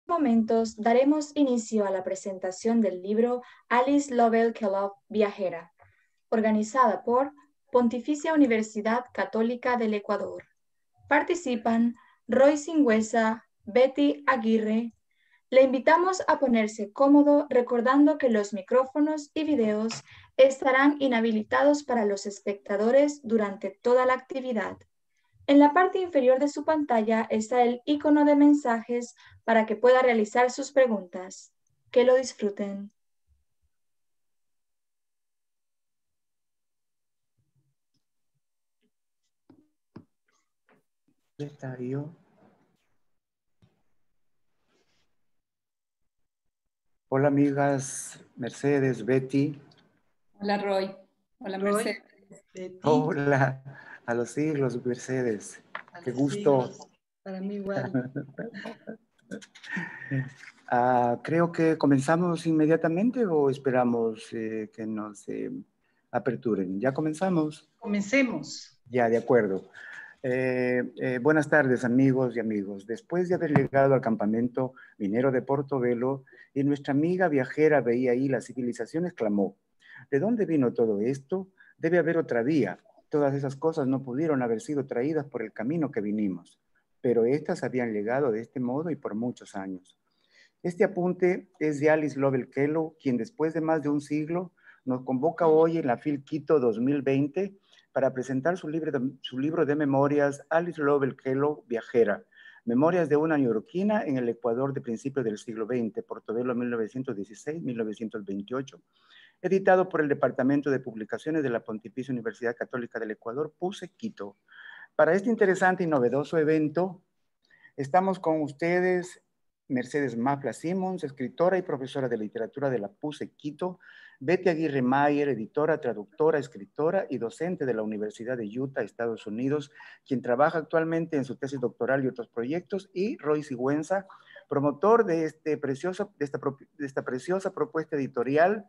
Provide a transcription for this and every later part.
momentos daremos inicio a la presentación del libro Alice Lovell Kellogg Viajera, organizada por Pontificia Universidad Católica del Ecuador. Participan Roy Singüesa, Betty Aguirre. Le invitamos a ponerse cómodo recordando que los micrófonos y videos estarán inhabilitados para los espectadores durante toda la actividad. En la parte inferior de su pantalla está el icono de mensajes para que pueda realizar sus preguntas. Que lo disfruten. ¿Está yo? Hola amigas, Mercedes, Betty. Hola Roy. Hola Mercedes. Betty. Hola, a los siglos, Mercedes. Qué gusto. Siglos. Para mí igual. Creo que comenzamos inmediatamente o esperamos que nos aperturen. ¿Ya comenzamos? Comencemos. Ya, de acuerdo. Buenas tardes, amigos y amigos. Después de haber llegado al campamento minero de Portobelo y nuestra amiga viajera veía ahí las civilizaciones, clamó: ¿de dónde vino todo esto? Debe haber otra vía. Todas esas cosas no pudieron haber sido traídas por el camino que vinimos, pero estas habían llegado de este modo y por muchos años. Este apunte es de Alice Lovell Kellogg, quien después de más de un siglo nos convoca hoy en la FIL Quito 2020 para presentar su libro de memorias, Alice Lovell Kellogg Viajera, Memorias de una neoyorquina en el Ecuador de principios del siglo XX, Portobelo 1916-1928, editado por el Departamento de Publicaciones de la Pontificia Universidad Católica del Ecuador, PUCE Quito. Para este interesante y novedoso evento, estamos con ustedes Mercedes Mafla Simmons, escritora y profesora de literatura de la PUCE Quito, Betty Aguirre Mayer, editora, traductora, escritora y docente de la Universidad de Utah, Estados Unidos, quien trabaja actualmente en su tesis doctoral y otros proyectos, y Roy Sigüenza, promotor de esta preciosa propuesta editorial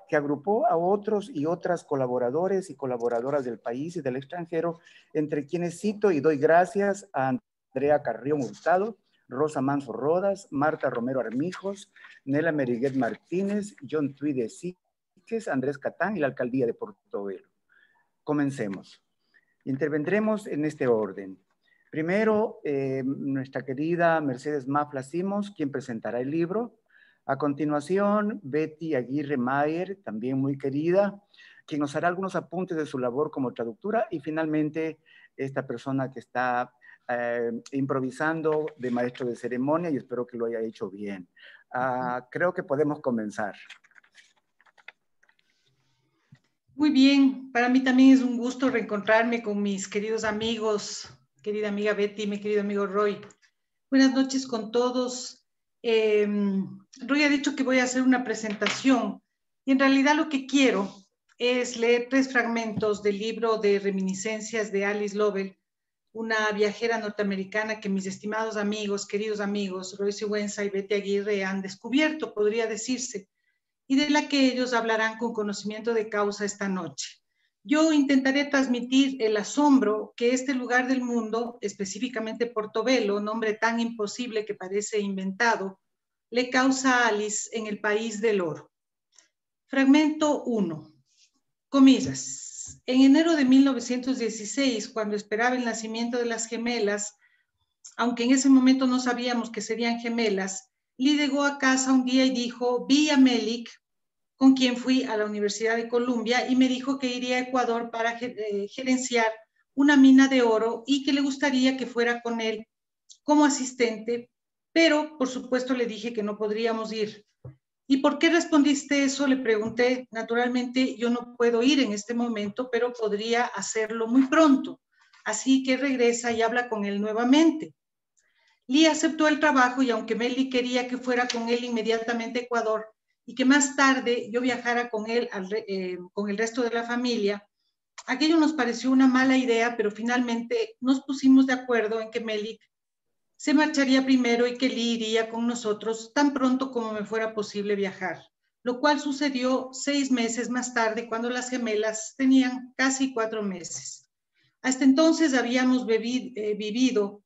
que agrupó a otros y otras colaboradores y colaboradoras del país y del extranjero, entre quienes cito y doy gracias a Andrea Carrión Hurtado, Rosa Manso Rodas, Marta Romero Armijos, Nela Meriguet Martínez, John Tuide Síquez, Andrés Catán y la Alcaldía de Portobelo. Comencemos. Intervendremos en este orden. Primero, nuestra querida Mercedes Mafla Simmons, quien presentará el libro. A continuación, Betty Aguirre Mayer, también muy querida, quien nos hará algunos apuntes de su labor como traductora. Y finalmente, esta persona que está improvisando de maestro de ceremonia, y espero que lo haya hecho bien. Creo que podemos comenzar. Muy bien, para mí también es un gusto reencontrarme con mis queridos amigos, querida amiga Betty, mi querido amigo Roy. Buenas noches con todos. Roy ha dicho que voy a hacer una presentación y en realidad lo que quiero es leer 3 fragmentos del libro de reminiscencias de Alice Lovell, una viajera norteamericana que mis estimados amigos, queridos amigos, Roy Sigüenza y Betty Aguirre han descubierto, podría decirse, y de la que ellos hablarán con conocimiento de causa esta noche. Yo intentaré transmitir el asombro que este lugar del mundo, específicamente Portobelo, nombre tan imposible que parece inventado, le causa a Alice en el país del oro. Fragmento 1. Comillas. En enero de 1916, cuando esperaba el nacimiento de las gemelas, aunque en ese momento no sabíamos que serían gemelas, Lee llegó a casa un día y dijo: vi a Melik, con quien fui a la Universidad de Columbia, y me dijo que iría a Ecuador para gerenciar una mina de oro y que le gustaría que fuera con él como asistente, pero por supuesto le dije que no podríamos ir. ¿Y por qué respondiste eso?, le pregunté. Naturalmente yo no puedo ir en este momento, pero podría hacerlo muy pronto. Así que regresa y habla con él nuevamente. Lee aceptó el trabajo y aunque Meli quería que fuera con él inmediatamente a Ecuador y que más tarde yo viajara con él, con el resto de la familia, aquello nos pareció una mala idea, pero finalmente nos pusimos de acuerdo en que Meli se marcharía primero y que Lee iría con nosotros tan pronto como me fuera posible viajar, lo cual sucedió 6 meses más tarde, cuando las gemelas tenían casi 4 meses. Hasta entonces habíamos vivido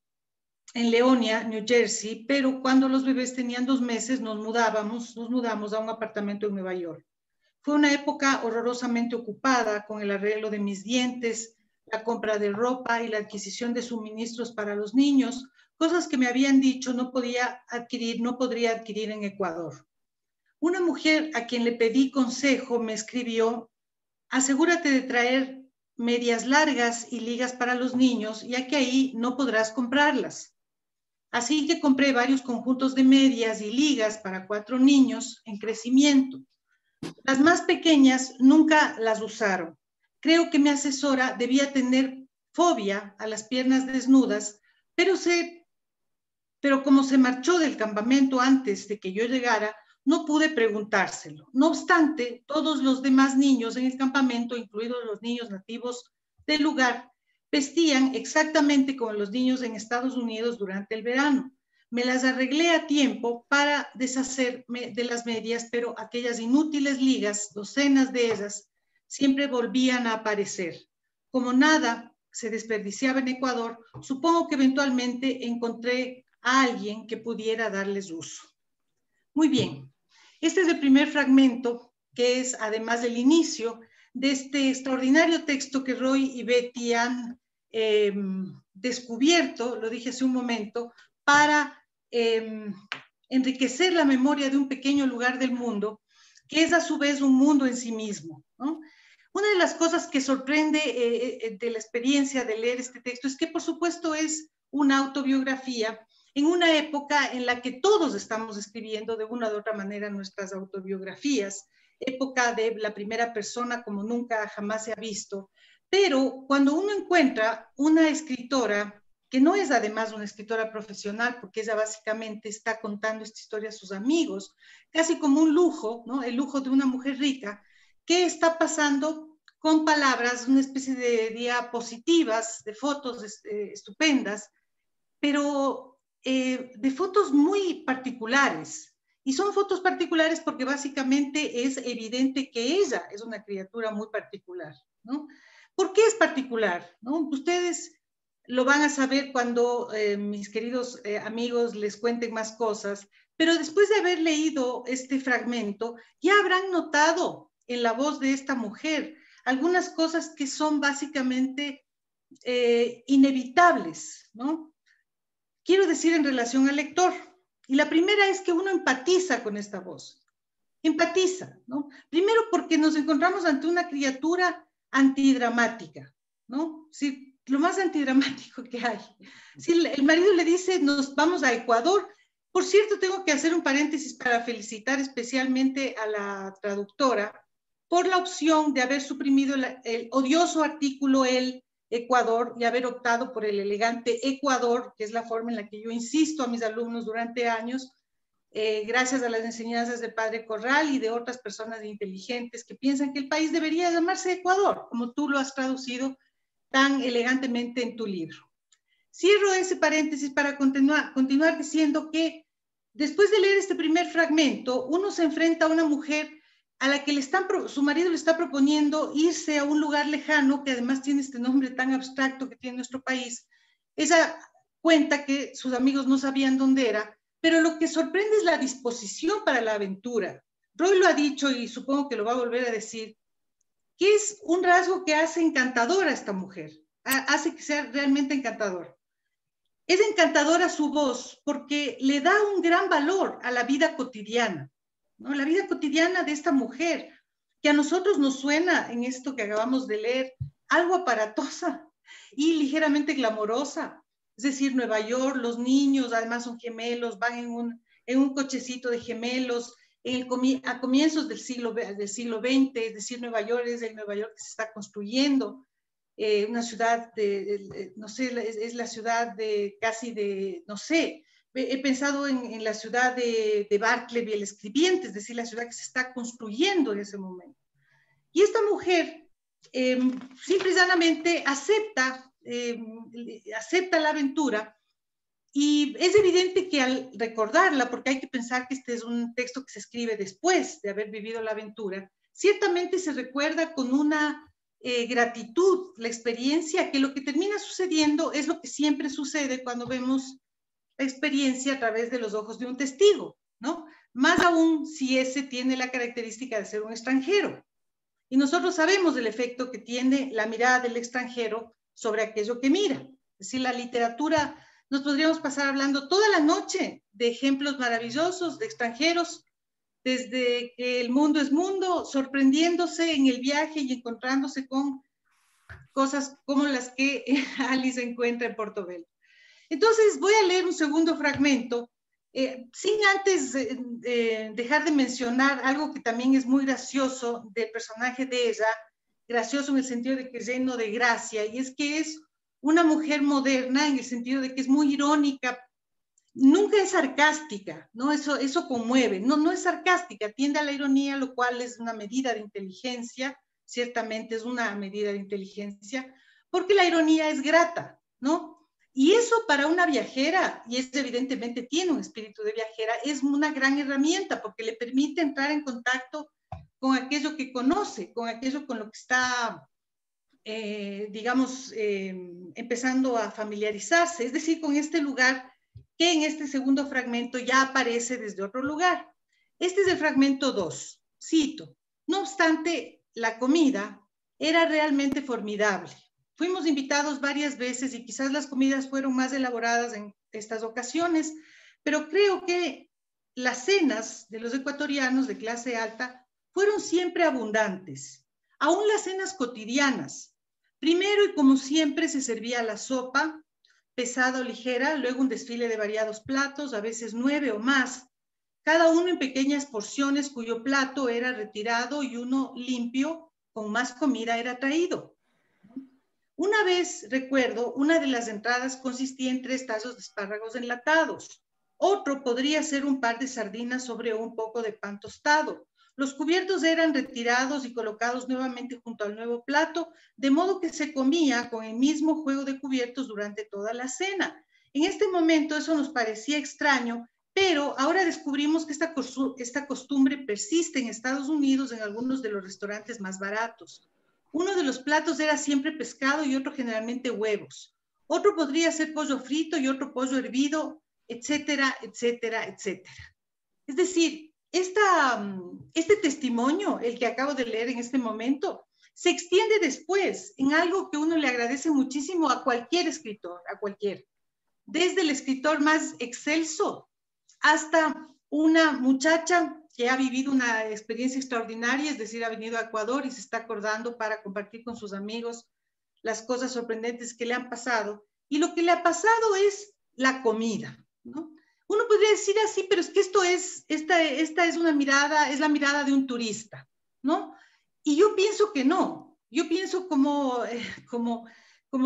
en Leonia, New Jersey, pero cuando los bebés tenían 2 meses nos mudamos a un apartamento en Nueva York. Fue una época horrorosamente ocupada con el arreglo de mis dientes, la compra de ropa y la adquisición de suministros para los niños, cosas que me habían dicho no podría adquirir en Ecuador. Una mujer a quien le pedí consejo me escribió: asegúrate de traer medias largas y ligas para los niños, ya que ahí no podrás comprarlas. Así que compré varios conjuntos de medias y ligas para 4 niños en crecimiento. Las más pequeñas nunca las usaron. Creo que mi asesora debía tener fobia a las piernas desnudas, pero como se marchó del campamento antes de que yo llegara, no pude preguntárselo. No obstante, todos los demás niños en el campamento, incluidos los niños nativos del lugar, vestían exactamente como los niños en Estados Unidos durante el verano. Me las arreglé a tiempo para deshacerme de las medias, pero aquellas inútiles ligas, docenas de ellas, siempre volvían a aparecer. Como nada se desperdiciaba en Ecuador, supongo que eventualmente encontré a alguien que pudiera darles uso. Muy bien, este es el primer fragmento, que es además el inicio de este extraordinario texto que Roy y Betty han descubierto, lo dije hace un momento, para enriquecer la memoria de un pequeño lugar del mundo, que es a su vez un mundo en sí mismo, ¿no? Una de las cosas que sorprende de la experiencia de leer este texto es que, por supuesto, es una autobiografía en una época en la que todos estamos escribiendo de una u otra manera nuestras autobiografías, época de la primera persona como nunca jamás se ha visto. Pero cuando uno encuentra una escritora, que no es además una escritora profesional, porque ella básicamente está contando esta historia a sus amigos, casi como un lujo, ¿no? El lujo de una mujer rica, que está pasando con palabras, una especie de diapositivas, de fotos estupendas, pero de fotos muy particulares. Y son fotos particulares porque básicamente es evidente que ella es una criatura muy particular, ¿no? ¿Por qué es particular? ¿No? Ustedes lo van a saber cuando mis queridos amigos les cuenten más cosas, pero después de haber leído este fragmento, ya habrán notado en la voz de esta mujer algunas cosas que son básicamente inevitables, ¿no? Quiero decir en relación al lector. Y la primera es que uno empatiza con esta voz. Empatiza, ¿no? Primero porque nos encontramos ante una criatura antidramática, ¿no? Sí, lo más antidramático que hay. Si el marido le dice, nos vamos a Ecuador. Por cierto, tengo que hacer un paréntesis para felicitar especialmente a la traductora por la opción de haber suprimido el odioso artículo el Ecuador y haber optado por el elegante Ecuador, que es la forma en la que yo insisto a mis alumnos durante años, gracias a las enseñanzas de Padre Corral y de otras personas inteligentes que piensan que el país debería llamarse Ecuador, como tú lo has traducido tan elegantemente en tu libro. Cierro ese paréntesis para continuar diciendo que después de leer este primer fragmento, uno se enfrenta a una mujer a la que su marido le está proponiendo irse a un lugar lejano, que además tiene este nombre tan abstracto que tiene nuestro país. Ella cuenta que sus amigos no sabían dónde era, pero lo que sorprende es la disposición para la aventura. Roy lo ha dicho y supongo que lo va a volver a decir, que es un rasgo que hace encantadora a esta mujer, hace que sea realmente encantador. Es encantadora su voz porque le da un gran valor a la vida cotidiana, ¿no? La vida cotidiana de esta mujer, que a nosotros nos suena en esto que acabamos de leer, algo aparatosa y ligeramente glamorosa. Es decir, Nueva York, los niños además son gemelos, van en un cochecito de gemelos, a comienzos del siglo XX, es decir, Nueva York es el Nueva York que se está construyendo. Una ciudad no sé, es la ciudad de casi de, no sé, he pensado en la ciudad de Barclay el escribiente, es decir, la ciudad que se está construyendo en ese momento. Y esta mujer simple y llanamente acepta la aventura, y es evidente que al recordarla, porque hay que pensar que este es un texto que se escribe después de haber vivido la aventura, ciertamente se recuerda con una gratitud la experiencia, que lo que termina sucediendo es lo que siempre sucede cuando vemos la experiencia a través de los ojos de un testigo, ¿no? Más aún si ese tiene la característica de ser un extranjero. Y nosotros sabemos del efecto que tiene la mirada del extranjero sobre aquello que mira. Es decir, la literatura, nos podríamos pasar hablando toda la noche de ejemplos maravillosos de extranjeros, desde que el mundo es mundo, sorprendiéndose en el viaje y encontrándose con cosas como las que Alice encuentra en Portobelo. Entonces voy a leer un segundo fragmento, sin antes dejar de mencionar algo que también es muy gracioso del personaje de ella, gracioso en el sentido de que es lleno de gracia, y es que es una mujer moderna en el sentido de que es muy irónica, nunca es sarcástica, ¿no? Eso conmueve, no es sarcástica, tiende a la ironía, lo cual es una medida de inteligencia, ciertamente es una medida de inteligencia, porque la ironía es grata, ¿no? Y eso para una viajera, y es evidentemente tiene un espíritu de viajera, es una gran herramienta porque le permite entrar en contacto con aquello que conoce, con aquello con lo que está, digamos, empezando a familiarizarse, es decir, con este lugar que en este segundo fragmento ya aparece desde otro lugar. Este es el fragmento 2, cito, no obstante, la comida era realmente formidable. Fuimos invitados varias veces y quizás las comidas fueron más elaboradas en estas ocasiones, pero creo que las cenas de los ecuatorianos de clase alta fueron siempre abundantes, aún las cenas cotidianas. Primero y como siempre se servía la sopa, pesada o ligera, luego un desfile de variados platos, a veces 9 o más, cada uno en pequeñas porciones cuyo plato era retirado y uno limpio con más comida era traído. Una vez, recuerdo, una de las entradas consistía en 3 tazos de espárragos enlatados. Otro podría ser un par de sardinas sobre un poco de pan tostado. Los cubiertos eran retirados y colocados nuevamente junto al nuevo plato, de modo que se comía con el mismo juego de cubiertos durante toda la cena. En este momento eso nos parecía extraño, pero ahora descubrimos que esta costumbre persiste en Estados Unidos en algunos de los restaurantes más baratos. Uno de los platos era siempre pescado y otro generalmente huevos. Otro podría ser pollo frito y otro pollo hervido, etcétera, etcétera, etcétera. Es decir, este testimonio, el que acabo de leer en este momento, se extiende después en algo que uno le agradece muchísimo a cualquier escritor, a cualquier. Desde el escritor más excelso hasta una muchacha que ha vivido una experiencia extraordinaria, es decir, ha venido a Ecuador y se está acordando para compartir con sus amigos las cosas sorprendentes que le han pasado. Y lo que le ha pasado es la comida, ¿no? Uno podría decir así, pero es que esta es una mirada, es la mirada de un turista, ¿no? Y yo pienso que no. Yo pienso como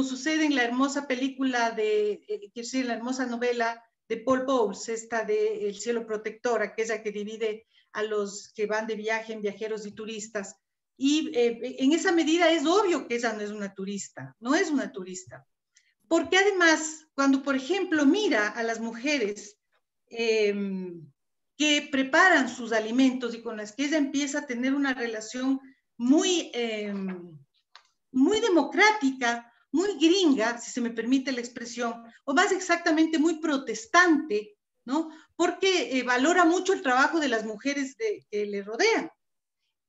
sucede en la hermosa película la hermosa novela de Paul Bowles, esta de El cielo protector, aquella que divide a los que van de viaje en viajeros y turistas. Y en esa medida es obvio que ella no es una turista, no es una turista. Porque además, cuando por ejemplo mira a las mujeres que preparan sus alimentos y con las que ella empieza a tener una relación muy democrática, muy gringa, si se me permite la expresión, o más exactamente muy protestante, ¿no? Porque valora mucho el trabajo de las mujeres que le rodean.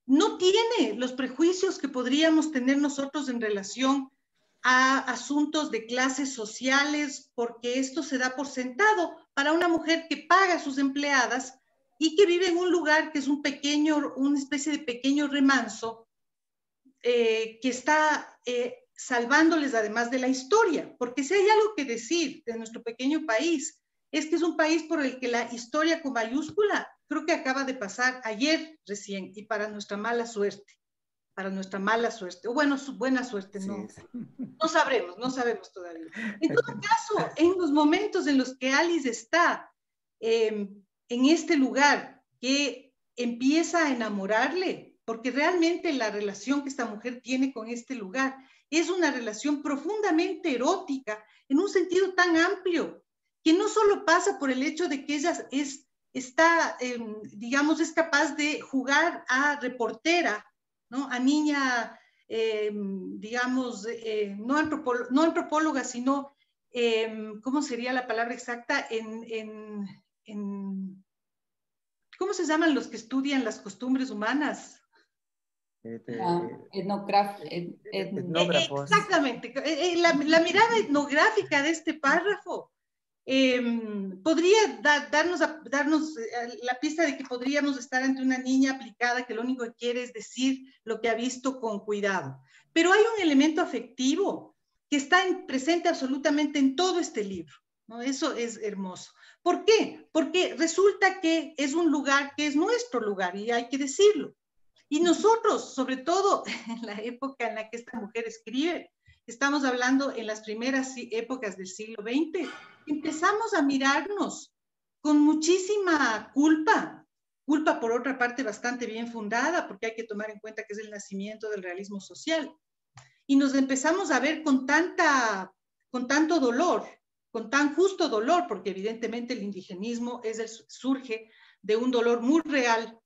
No tiene los prejuicios que podríamos tener nosotros en relación a asuntos de clases sociales, porque esto se da por sentado para una mujer que paga a sus empleadas y que vive en un lugar que es una especie de pequeño remanso que está salvándoles además de la historia, porque si hay algo que decir de nuestro pequeño país, es que es un país por el que la historia con mayúscula creo que acaba de pasar ayer recién, y para nuestra mala suerte, o bueno, su buena suerte, no, sí. No sabemos todavía. En todo caso, en los momentos en los que Alice está en este lugar que empieza a enamorarle, porque realmente la relación que esta mujer tiene con este lugar es una relación profundamente erótica, en un sentido tan amplio, que no solo pasa por el hecho de que ella digamos, es capaz de jugar a reportera, ¿no? A niña, digamos, no antropóloga, sino ¿cómo sería la palabra exacta? ¿Cómo se llaman los que estudian las costumbres humanas? Etnógrafos. Exactamente. La mirada etnográfica de este párrafo podría darnos la pista de que podríamos estar ante una niña aplicada que lo único que quiere es decir lo que ha visto con cuidado. Pero hay un elemento afectivo que está presente absolutamente en todo este libro, ¿no? Eso es hermoso. ¿Por qué? Porque resulta que es un lugar que es nuestro lugar y hay que decirlo. Y nosotros, sobre todo en la época en la que esta mujer escribe, estamos hablando en las primeras épocas del siglo XX, empezamos a mirarnos con muchísima culpa, culpa por otra parte bastante bien fundada, porque hay que tomar en cuenta que es el nacimiento del realismo social. Y nos empezamos a ver con tanto dolor, con tan justo dolor, porque evidentemente el indigenismo surge de un dolor muy real,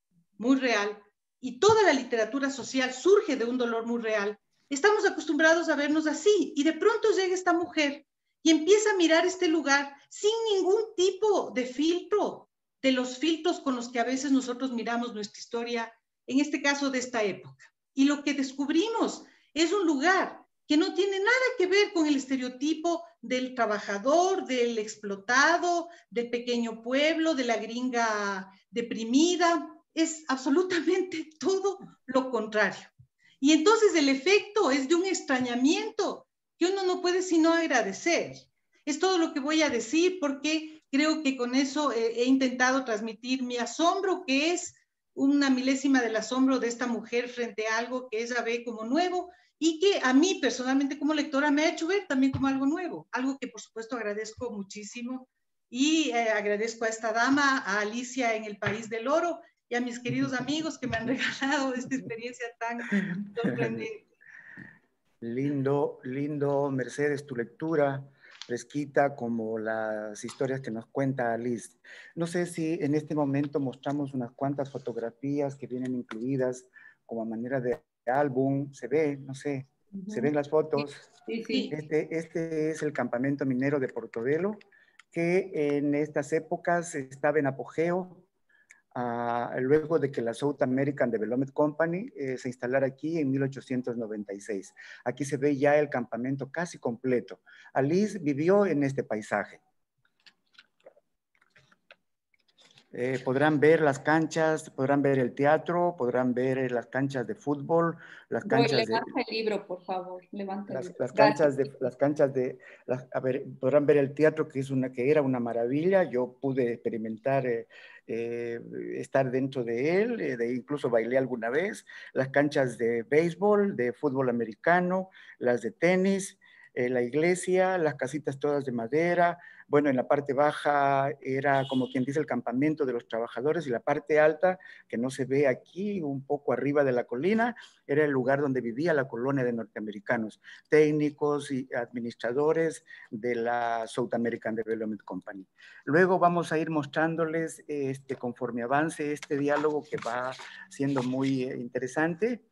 y toda la literatura social surge de un dolor muy real. Estamos acostumbrados a vernos así, y de pronto llega esta mujer y empieza a mirar este lugar sin ningún tipo de filtro, de los filtros con los que a veces nosotros miramos nuestra historia, en este caso de esta época. Y lo que descubrimos es un lugar que no tiene nada que ver con el estereotipo del trabajador, del explotado, del pequeño pueblo, de la gringa deprimida. Es absolutamente todo lo contrario. Y entonces el efecto es de un extrañamiento que uno no puede sino agradecer. Es todo lo que voy a decir porque creo que con eso he intentado transmitir mi asombro, que es una milésima del asombro de esta mujer frente a algo que ella ve como nuevo y que a mí personalmente como lectora me ha hecho ver también como algo nuevo, algo que por supuesto agradezco muchísimo y agradezco a esta dama, a Alicia en el País del Oro y a mis queridos amigos que me han regalado esta experiencia tan sorprendente. Lindo, lindo, Mercedes, tu lectura fresquita como las historias que nos cuenta Alice. No sé si en este momento mostramos unas cuantas fotografías que vienen incluidas como manera de álbum, se ve, no sé, ¿se ven las fotos? Sí, sí. Este es el campamento minero de Portobelo, que en estas épocas estaba en apogeo, luego de que la South American Development Company se instalara aquí en 1896. Aquí se ve ya el campamento casi completo. Alice vivió en este paisaje. Podrán ver las canchas, podrán ver el teatro, podrán ver las canchas de fútbol, las canchas Levanta el libro, por favor. Levanta el libro. las canchas de, a ver, podrán ver el teatro que era una maravilla. Yo pude experimentar estar dentro de él, incluso bailé alguna vez. Las canchas de béisbol, de fútbol americano, las de tenis, la iglesia, las casitas todas de madera. Bueno, en la parte baja era como quien dice el campamento de los trabajadores y la parte alta, que no se ve aquí, un poco arriba de la colina, era el lugar donde vivía la colonia de norteamericanos, técnicos y administradores de la South American Development Company. Luego vamos a ir mostrándoles conforme avance este diálogo que va siendo muy interesante.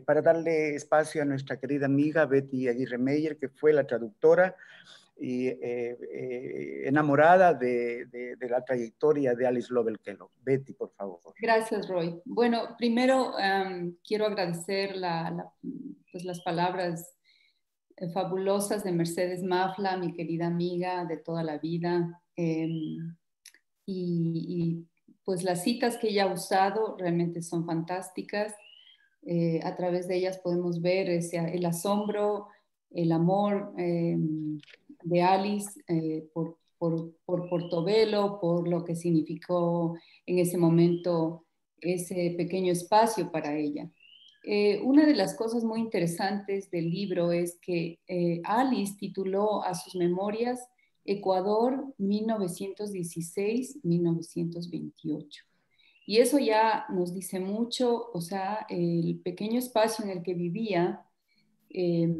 Para darle espacio a nuestra querida amiga Betty Aguirre Meyer, que fue la traductora y enamorada de la trayectoria de Alice Lovell Kellogg. Betty, por favor. Gracias, Roy. Bueno, primero quiero agradecer pues las palabras fabulosas de Mercedes Mafla, mi querida amiga de toda la vida. Y pues las citas que ella ha usado realmente son fantásticas. A través de ellas podemos ver el asombro, el amor de Alice por Portobelo, por lo que significó en ese momento ese pequeño espacio para ella. Una de las cosas muy interesantes del libro es que Alice tituló a sus memorias Ecuador 1916-1928. Y eso ya nos dice mucho, o sea, el pequeño espacio en el que vivía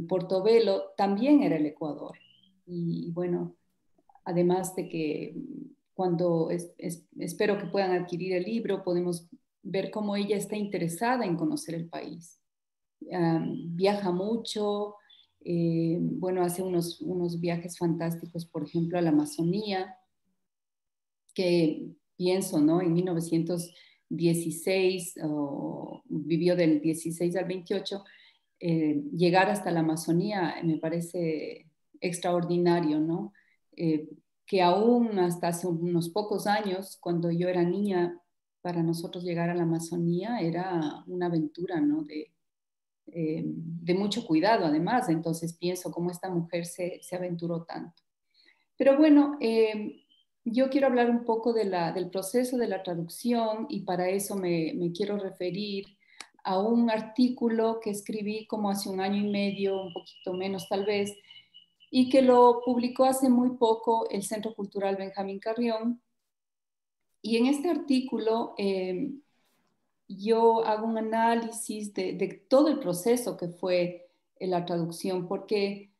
Portobelo también era el Ecuador. Y bueno, además de que cuando espero que puedan adquirir el libro, podemos ver cómo ella está interesada en conocer el país. Viaja mucho, Bueno, hace unos viajes fantásticos, por ejemplo, a la Amazonía, que pienso, ¿no? En 1916, vivió del 16 al 28, llegar hasta la Amazonía me parece extraordinario, ¿no? Que aún hasta hace unos pocos años, cuando yo era niña, para nosotros llegar a la Amazonía era una aventura, ¿no? De mucho cuidado, además. Entonces pienso cómo esta mujer se aventuró tanto. Pero bueno, yo quiero hablar un poco del proceso de la traducción y para eso me quiero referir a un artículo que escribí como hace 1 año y medio, un poquito menos tal vez, y que lo publicó hace muy poco el Centro Cultural Benjamín Carrión. Y en este artículo yo hago un análisis de todo el proceso que fue la traducción, porque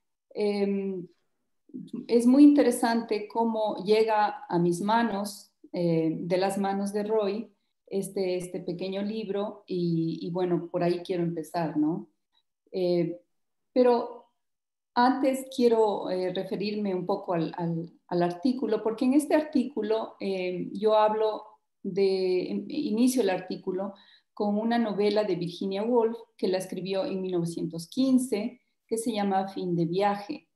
es muy interesante cómo llega a mis manos, de las manos de Roy, este pequeño libro, y bueno, por ahí quiero empezar, ¿no? Pero antes quiero referirme un poco al artículo, porque en este artículo yo inicio el artículo con una novela de Virginia Woolf que la escribió en 1915, que se llama Fin de viaje.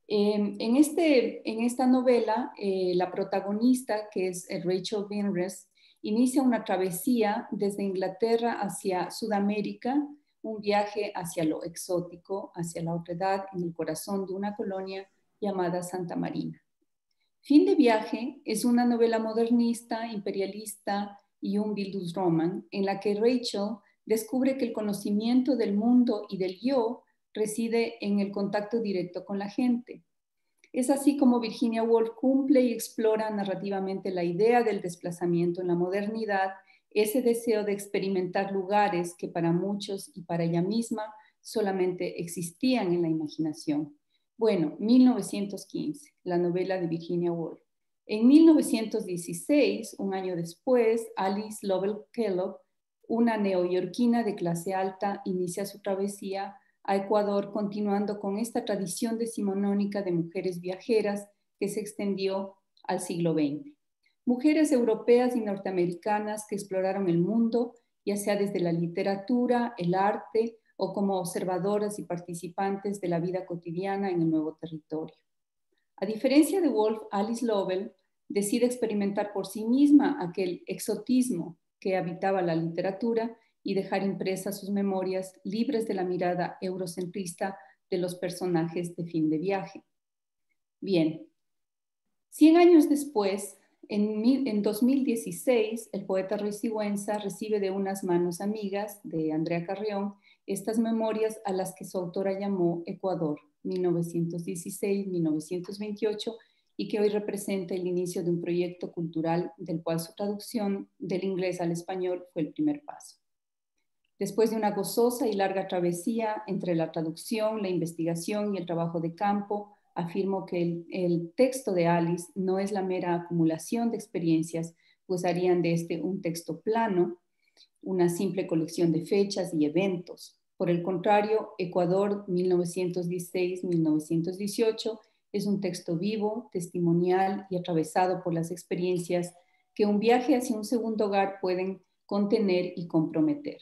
En esta novela, la protagonista, que es Rachel Vinres, inicia una travesía desde Inglaterra hacia Sudamérica, un viaje hacia lo exótico, hacia la otredad, en el corazón de una colonia llamada Santa Marina. Fin de viaje es una novela modernista, imperialista y un Bildungsroman en la que Rachel descubre que el conocimiento del mundo y del yo reside en el contacto directo con la gente. Es así como Virginia Woolf cumple y explora narrativamente la idea del desplazamiento en la modernidad, ese deseo de experimentar lugares que para muchos y para ella misma solamente existían en la imaginación. Bueno, 1915, la novela de Virginia Woolf. En 1916, un año después, Alice Lovell Kellogg, una neoyorquina de clase alta, inicia su travesía a Ecuador, continuando con esta tradición decimonónica de mujeres viajeras que se extendió al siglo XX. Mujeres europeas y norteamericanas que exploraron el mundo, ya sea desde la literatura, el arte o como observadoras y participantes de la vida cotidiana en el nuevo territorio. A diferencia de Woolf, Alice Lovell decide experimentar por sí misma aquel exotismo que habitaba la literatura y dejar impresas sus memorias libres de la mirada eurocentrista de los personajes de Fin de viaje. Bien, 100 años después, en 2016, el poeta Roy Sigüenza recibe de unas manos amigas de Andrea Carrión estas memorias a las que su autora llamó Ecuador, 1916-1928, y que hoy representa el inicio de un proyecto cultural del cual su traducción del inglés al español fue el primer paso. Después de una gozosa y larga travesía entre la traducción, la investigación y el trabajo de campo, afirmo que el texto de Alice no es la mera acumulación de experiencias, pues harían de este un texto plano, una simple colección de fechas y eventos. Por el contrario, Ecuador 1916-1918 es un texto vivo, testimonial y atravesado por las experiencias que un viaje hacia un segundo hogar pueden contener y comprometer.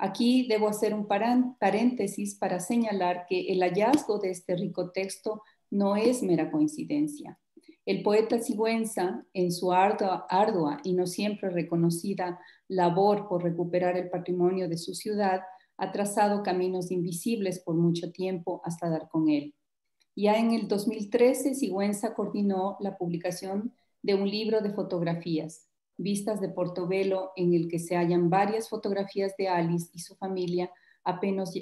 Aquí debo hacer un paréntesis para señalar que el hallazgo de este rico texto no es mera coincidencia. El poeta Sigüenza, en su ardua y no siempre reconocida labor por recuperar el patrimonio de su ciudad, ha trazado caminos invisibles por mucho tiempo hasta dar con él. Ya en el 2013, Sigüenza coordinó la publicación de un libro de fotografías, Vistas de Portobelo, en el que se hallan varias fotografías de Alice y su familia apenas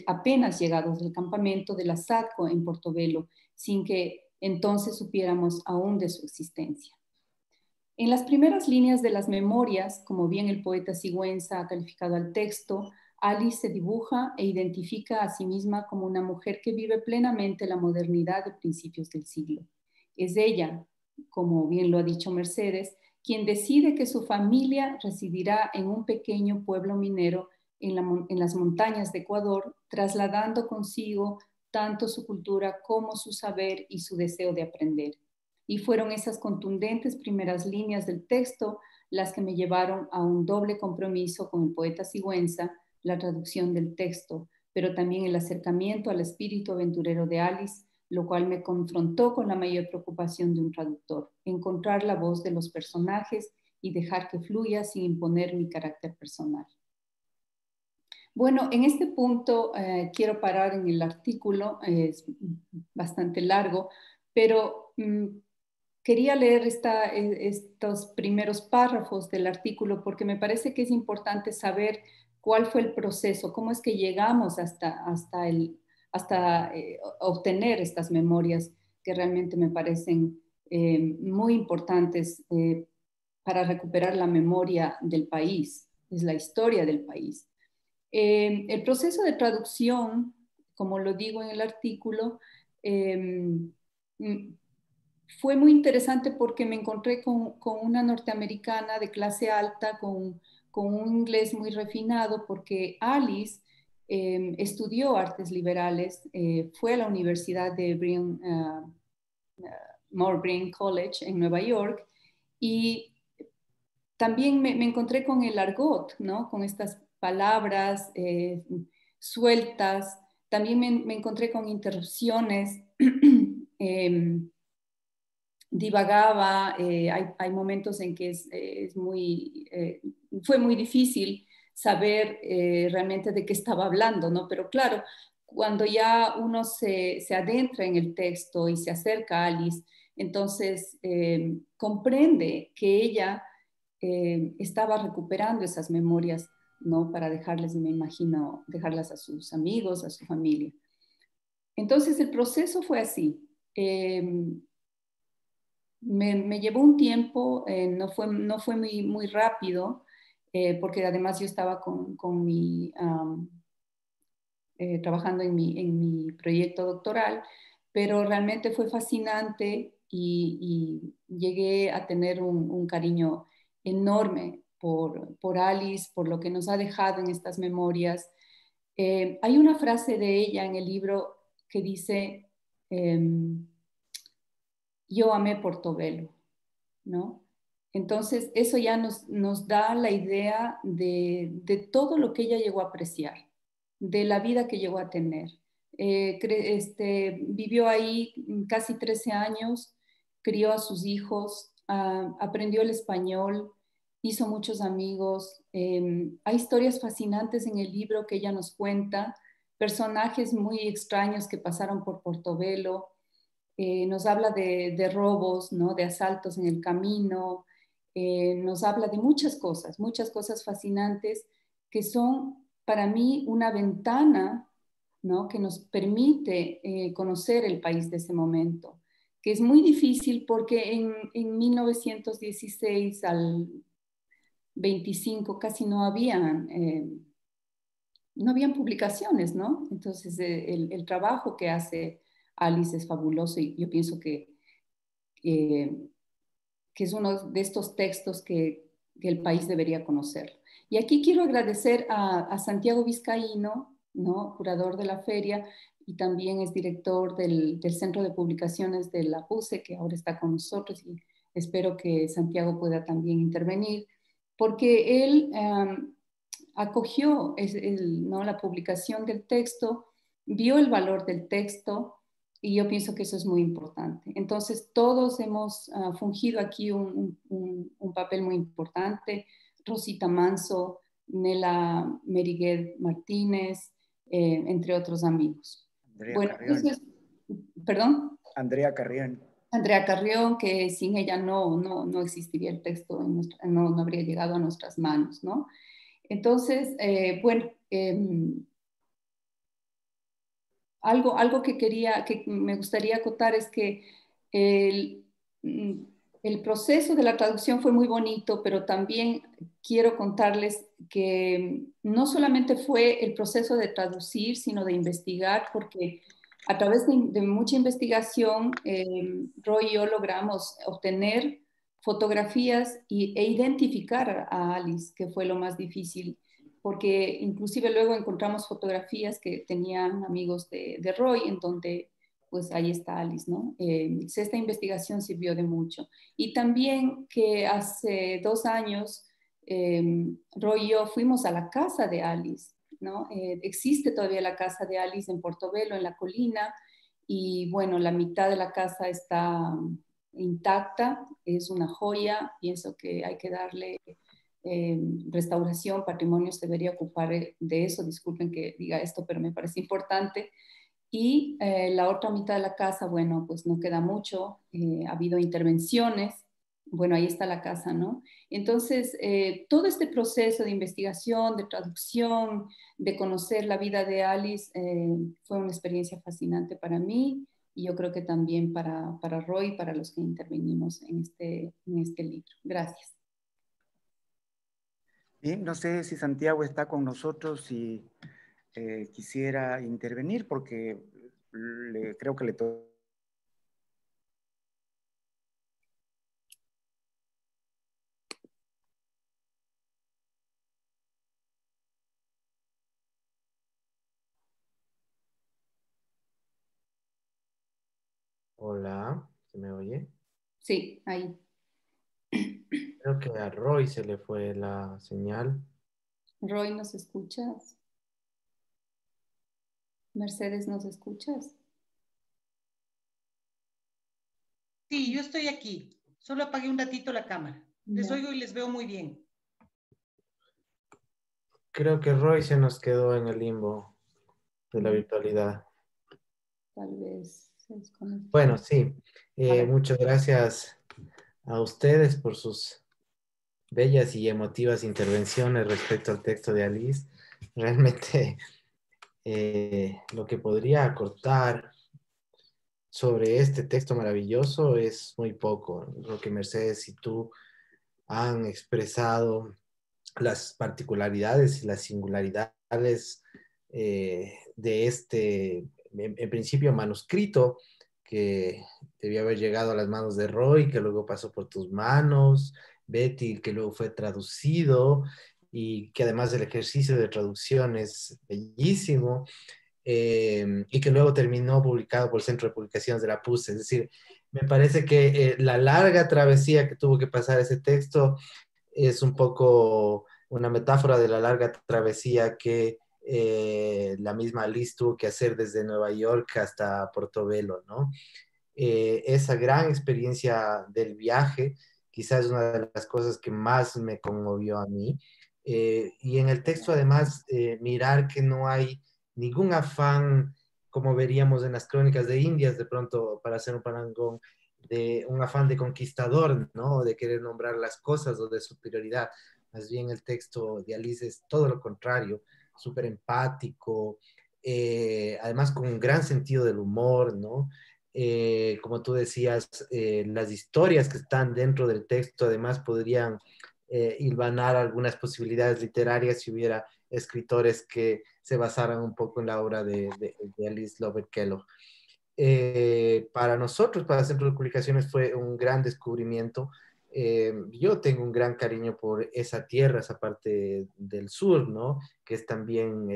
llegados del campamento de la SATCO en Portobelo, sin que entonces supiéramos aún de su existencia. En las primeras líneas de las memorias, como bien el poeta Sigüenza ha calificado al texto, Alice se dibuja e identifica a sí misma como una mujer que vive plenamente la modernidad de principios del siglo. Es ella, como bien lo ha dicho Mercedes, quien decide que su familia residirá en un pequeño pueblo minero en las montañas de Ecuador, trasladando consigo tanto su cultura como su saber y su deseo de aprender. Y fueron esas contundentes primeras líneas del texto las que me llevaron a un doble compromiso con el poeta Sigüenza, la traducción del texto, pero también el acercamiento al espíritu aventurero de Alice, lo cual me confrontó con la mayor preocupación de un traductor, encontrar la voz de los personajes y dejar que fluya sin imponer mi carácter personal. Bueno, en este punto quiero parar en el artículo, es bastante largo, pero quería leer estos primeros párrafos del artículo porque me parece que es importante saber cuál fue el proceso, cómo es que llegamos hasta obtener estas memorias que realmente me parecen muy importantes para recuperar la memoria del país, es la historia del país. El proceso de traducción, como lo digo en el artículo, fue muy interesante porque me encontré con una norteamericana de clase alta, con un inglés muy refinado, porque Alice estudió artes liberales, fue a la Universidad de Moore Breen College en Nueva York, y también me encontré con el argot, ¿no? Con estas palabras sueltas. También me encontré con interrupciones. Divagaba, hay momentos en que fue muy difícil saber realmente de qué estaba hablando, ¿no? Pero claro, cuando ya uno se adentra en el texto y se acerca a Alice, entonces comprende que ella estaba recuperando esas memorias, ¿no? Para dejarles, me imagino, dejarlas a sus amigos, a su familia. Entonces el proceso fue así. Me llevó un tiempo, no fue muy rápido, porque además yo estaba trabajando en mi proyecto doctoral, pero realmente fue fascinante y llegué a tener un cariño enorme por Alice, por lo que nos ha dejado en estas memorias. Hay una frase de ella en el libro que dice, yo amé Portobelo, ¿no? Entonces, eso ya nos da la idea de todo lo que ella llegó a apreciar, de la vida que llegó a tener. Vivió ahí casi 13 años, crió a sus hijos, aprendió el español, hizo muchos amigos. Hay historias fascinantes en el libro que ella nos cuenta, personajes muy extraños que pasaron por Portobelo. Nos habla de robos, ¿no? De asaltos en el camino, nos habla de muchas cosas fascinantes que son para mí una ventana, ¿no? Que nos permite conocer el país de ese momento, que es muy difícil porque en 1916 al 25 casi no habían publicaciones, ¿no? Entonces el trabajo que hace Alice es fabuloso y yo pienso que es uno de estos textos que el país debería conocer. Y aquí quiero agradecer a Santiago Vizcaíno, ¿no? Curador de la feria, y también es director del Centro de Publicaciones de la PUCE, que ahora está con nosotros, y espero que Santiago pueda también intervenir, porque él acogió ¿no? la publicación del texto, vio el valor del texto, y yo pienso que eso es muy importante. Entonces, todos hemos fungido aquí un papel muy importante. Rosita Manso, Nela Meriguet Martínez, entre otros amigos. Andrea bueno, Carrión. Entonces, ¿perdón? Andrea Carrión. Andrea Carrión, que sin ella no existiría el texto, no habría llegado a nuestras manos, ¿no? Entonces, algo que me gustaría acotar es que el proceso de la traducción fue muy bonito, pero también quiero contarles que no solamente fue el proceso de traducir, sino de investigar, porque a través de mucha investigación, Roy y yo logramos obtener fotografías e identificar a Alice, que fue lo más difícil, porque inclusive luego encontramos fotografías que tenían amigos de Roy, en donde pues ahí está Alice, ¿no? Esta investigación sirvió de mucho. Y también que hace 2 años Roy y yo fuimos a la casa de Alice, ¿no? Existe todavía la casa de Alice en Portobelo, en la colina, y bueno, la mitad de la casa está intacta, es una joya, pienso que hay que darle restauración, patrimonio se debería ocupar de eso, disculpen que diga esto, pero me parece importante. Y la otra mitad de la casa, bueno, pues no queda mucho, ha habido intervenciones, bueno, ahí está la casa, ¿no? Entonces, todo este proceso de investigación, de traducción, de conocer la vida de Alice, fue una experiencia fascinante para mí y yo creo que también para Roy, para los que intervenimos en este libro. Gracias. Bien, no sé si Santiago está con nosotros y quisiera intervenir porque creo que le toca. Hola, ¿se me oye? Sí, ahí. Creo que a Roy se le fue la señal. Roy, ¿nos escuchas? Mercedes, ¿nos escuchas? Sí, yo estoy aquí. Solo apagué un ratito la cámara. Les oigo y les veo muy bien. Creo que Roy se nos quedó en el limbo de la virtualidad. Tal vez se desconectó. Bueno, sí. Muchas gracias a ustedes por sus bellas y emotivas intervenciones respecto al texto de Alice. Realmente lo que podría acortar sobre este texto maravilloso es muy poco. Lo que Mercedes y tú han expresado, las particularidades y las singularidades de este, en principio, manuscrito que debió haber llegado a las manos de Roy, que luego pasó por tus manos, Betty, que luego fue traducido y que además el ejercicio de traducción es bellísimo. Y que luego terminó publicado por el Centro de Publicaciones de la PUC. Es decir, me parece que la larga travesía que tuvo que pasar ese texto es un poco una metáfora de la larga travesía que la misma Liz tuvo que hacer desde Nueva York hasta Portobelo, ¿no? Esa gran experiencia del viaje quizás es una de las cosas que más me conmovió a mí. Y en el texto además mirar que no hay ningún afán, como veríamos en las crónicas de Indias, de pronto para hacer un parangón, de un afán de conquistador, ¿no? De querer nombrar las cosas o de superioridad. Más bien el texto de Alice es todo lo contrario, súper empático, además con un gran sentido del humor, ¿no? Como tú decías, las historias que están dentro del texto además podrían hilvanar algunas posibilidades literarias si hubiera escritores que se basaran un poco en la obra de Alice Lovett Kellogg. Para nosotros, para el Centro de Publicaciones, fue un gran descubrimiento. Yo tengo un gran cariño por esa tierra, esa parte del sur, ¿no? Que es también,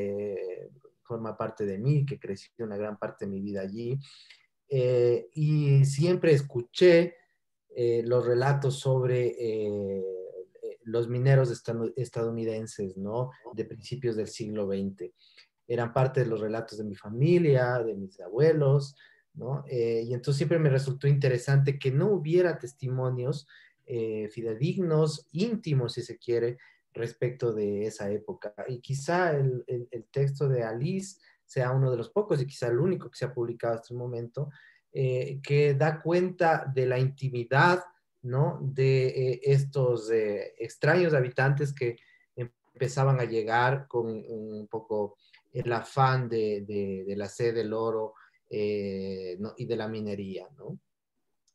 forma parte de mí, que creció una gran parte de mi vida allí. Y siempre escuché los relatos sobre los mineros estadounidenses, ¿no? De principios del siglo XX. Eran parte de los relatos de mi familia, de mis abuelos, ¿no? Y entonces siempre me resultó interesante que no hubiera testimonios fidedignos, íntimos, si se quiere, respecto de esa época. Y quizá el texto de Alice sea uno de los pocos y quizá el único que se ha publicado hasta el momento, que da cuenta de la intimidad, ¿no? De estos extraños habitantes que empezaban a llegar con un poco el afán de la sed del oro ¿no? Y de la minería, ¿no?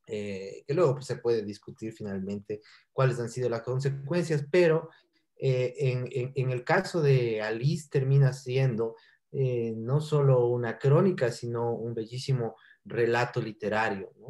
Que luego pues, se puede discutir finalmente cuáles han sido las consecuencias, pero en el caso de Alice termina siendo no solo una crónica, sino un bellísimo relato literario, ¿no?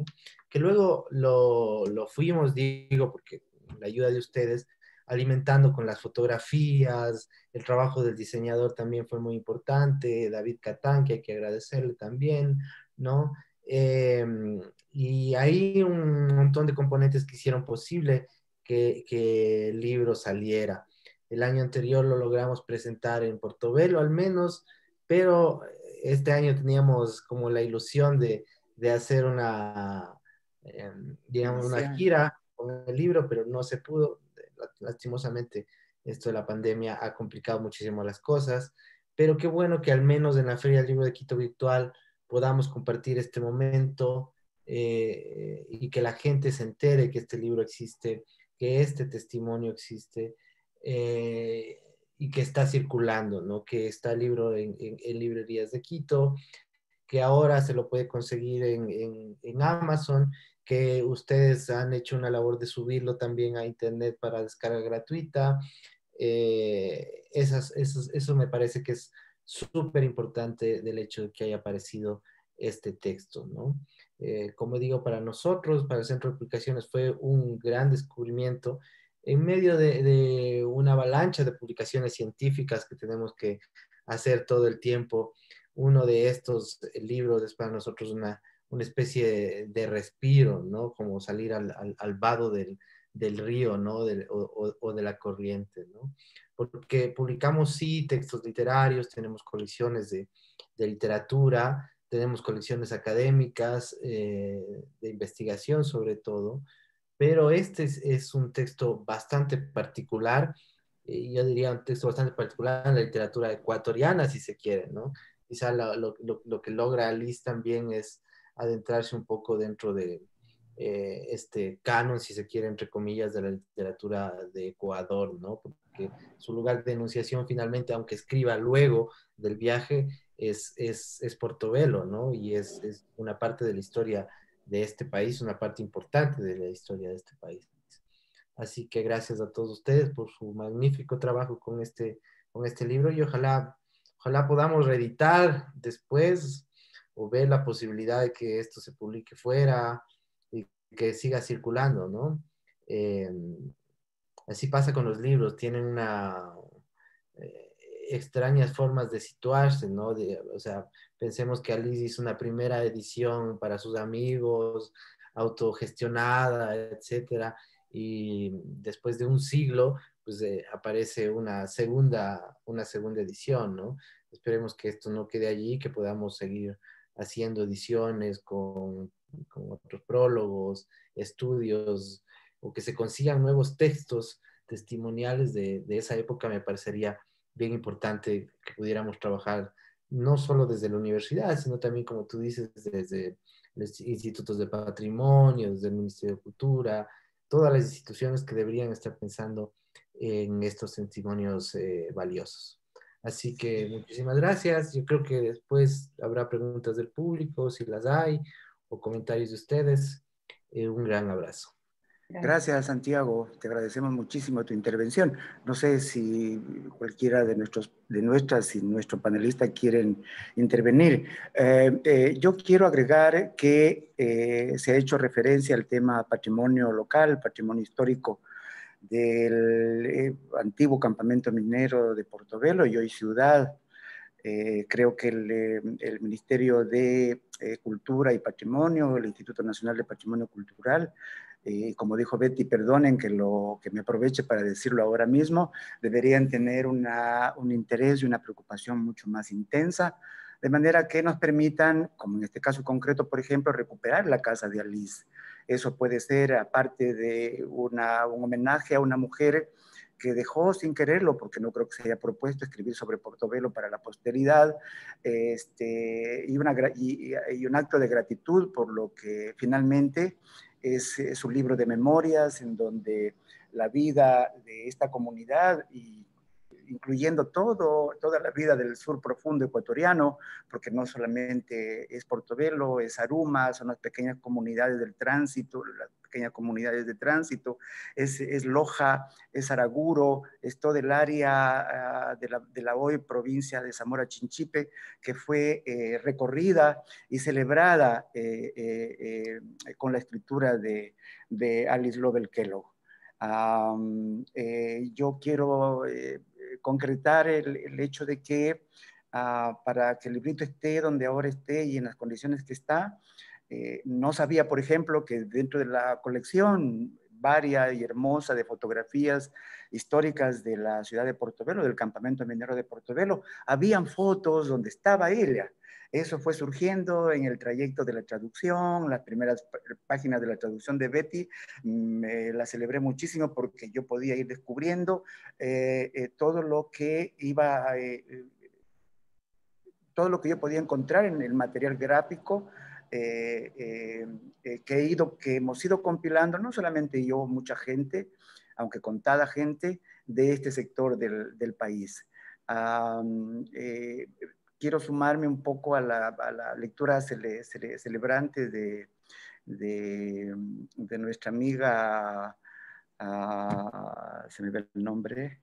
Que luego lo fuimos, digo, porque con la ayuda de ustedes, alimentando con las fotografías. El trabajo del diseñador también fue muy importante, David Catán, que hay que agradecerle también, ¿no? Y hay un montón de componentes que hicieron posible que el libro saliera. El año anterior lo logramos presentar en Portobelo al menos, pero este año teníamos como la ilusión de hacer digamos, una gira con el libro, pero no se pudo. Lastimosamente, esto de la pandemia ha complicado muchísimo las cosas, pero qué bueno que al menos en la Feria del Libro de Quito Virtual podamos compartir este momento y que la gente se entere que este libro existe, que este testimonio existe y que está circulando, ¿no? Que está el libro en librerías de Quito, que ahora se lo puede conseguir en Amazon, que ustedes han hecho una labor de subirlo también a internet para descarga gratuita. Eso me parece que es súper importante del hecho de que haya aparecido este texto, ¿no? Como digo, para nosotros, para el Centro de Publicaciones, fue un gran descubrimiento en medio de una avalancha de publicaciones científicas que tenemos que hacer todo el tiempo. Uno de estos libros es para nosotros una especie de respiro, ¿no? Como salir al vado del río, ¿no? O de la corriente, ¿no? Porque publicamos, sí, textos literarios, tenemos colecciones de literatura, tenemos colecciones académicas, de investigación sobre todo, pero este es un texto bastante particular, yo diría un texto bastante particular en la literatura ecuatoriana, si se quiere, ¿no? Quizá lo que logra Alice también es adentrarse un poco dentro de este canon, si se quiere, entre comillas, de la literatura de Ecuador, ¿no? Porque su lugar de enunciación finalmente, aunque escriba luego del viaje, es Portobelo, ¿no? Y es una parte de la historia de este país, una parte importante de la historia de este país. Así que gracias a todos ustedes por su magnífico trabajo con este libro y ojalá podamos reeditar después o ver la posibilidad de que esto se publique fuera y que siga circulando, ¿no? Eh, Así pasa con los libros, tienen eh, extrañas formas de situarse, ¿no? O sea, pensemos que Alice hizo una primera edición para sus amigos, autogestionada, etcétera, y después de un siglo, pues aparece una segunda edición, ¿no? Esperemos que esto no quede allí, que podamos seguir haciendo ediciones con otros prólogos, estudios, o que se consigan nuevos textos testimoniales de esa época. Me parecería bien importante que pudiéramos trabajar no solo desde la universidad, sino también, como tú dices, desde los institutos de patrimonio, desde el Ministerio de Cultura, todas las instituciones que deberían estar pensando en estos testimonios valiosos. Así que muchísimas gracias. Yo creo que después habrá preguntas del público, si las hay, o comentarios de ustedes. Un gran abrazo. Gracias, Santiago. Te agradecemos muchísimo tu intervención. No sé si cualquiera de nuestras y nuestro panelista quieren intervenir. Yo quiero agregar que se ha hecho referencia al tema patrimonio local, patrimonio histórico del antiguo campamento minero de Portobelo y hoy ciudad. Creo que el Ministerio de Cultura y Patrimonio, el Instituto Nacional de Patrimonio Cultural, como dijo Betty, perdonen que me aproveche para decirlo ahora mismo, deberían tener un interés y una preocupación mucho más intensa, de manera que nos permitan, como en este caso concreto, por ejemplo, recuperar la casa de Alice. Eso puede ser, aparte de un homenaje a una mujer que dejó sin quererlo, porque no creo que se haya propuesto escribir sobre Portobelo para la posteridad, y un acto de gratitud por lo que finalmente es un libro de memorias en donde la vida de esta comunidad, incluyendo toda la vida del sur profundo ecuatoriano, porque no solamente es Portobelo, es Aruma, son las pequeñas comunidades del tránsito, las pequeñas comunidades de tránsito, es Loja, es Araguro, es todo el área de la hoy provincia de Zamora Chinchipe, que fue recorrida y celebrada con la escritura de Alice Lovell Kellogg. Yo quiero concretar el hecho de que para que el librito esté donde ahora esté y en las condiciones que está, no sabía, por ejemplo, que dentro de la colección varia y hermosa de fotografías históricas de la ciudad de Portobelo, del campamento minero de Portobelo, habían fotos donde estaba ella. Eso fue surgiendo en el trayecto de la traducción, las primeras páginas de la traducción de Betty, la celebré muchísimo porque yo podía ir descubriendo todo lo que iba, todo lo que yo podía encontrar en el material gráfico que hemos ido compilando, no solamente yo, mucha gente, aunque contada gente de este sector del país. Quiero sumarme un poco a la lectura celebrante de nuestra amiga, se me ve el nombre,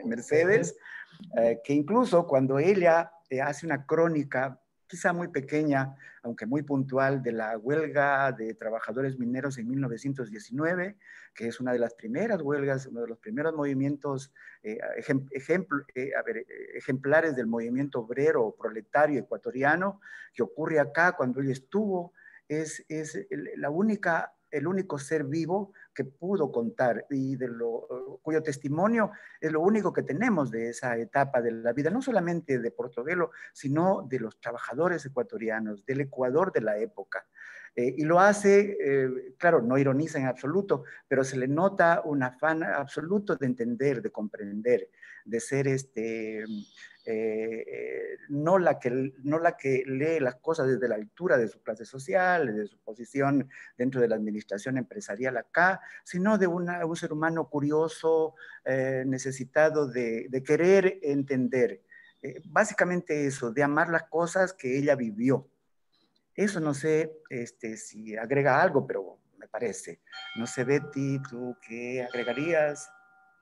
Mercedes, que incluso cuando ella hace una crónica, quizá muy pequeña, aunque muy puntual, de la huelga de trabajadores mineros en 1919, que es una de las primeras huelgas, uno de los primeros movimientos ejemplares del movimiento obrero proletario ecuatoriano, que ocurre acá cuando ella estuvo, es el único ser vivo que pudo contar y cuyo testimonio es lo único que tenemos de esa etapa de la vida, no solamente de Portobelo, sino de los trabajadores ecuatorianos, del Ecuador de la época. Y lo hace, claro, no ironiza en absoluto, pero se le nota un afán absoluto de entender, de comprender, de ser no la que lee las cosas desde la altura de su clase social, de su posición dentro de la administración empresarial acá, sino de un ser humano curioso, necesitado de querer entender. Básicamente eso, de amar las cosas que ella vivió. Eso no sé si agrega algo, pero me parece. No sé, Betty, ¿tú qué agregarías?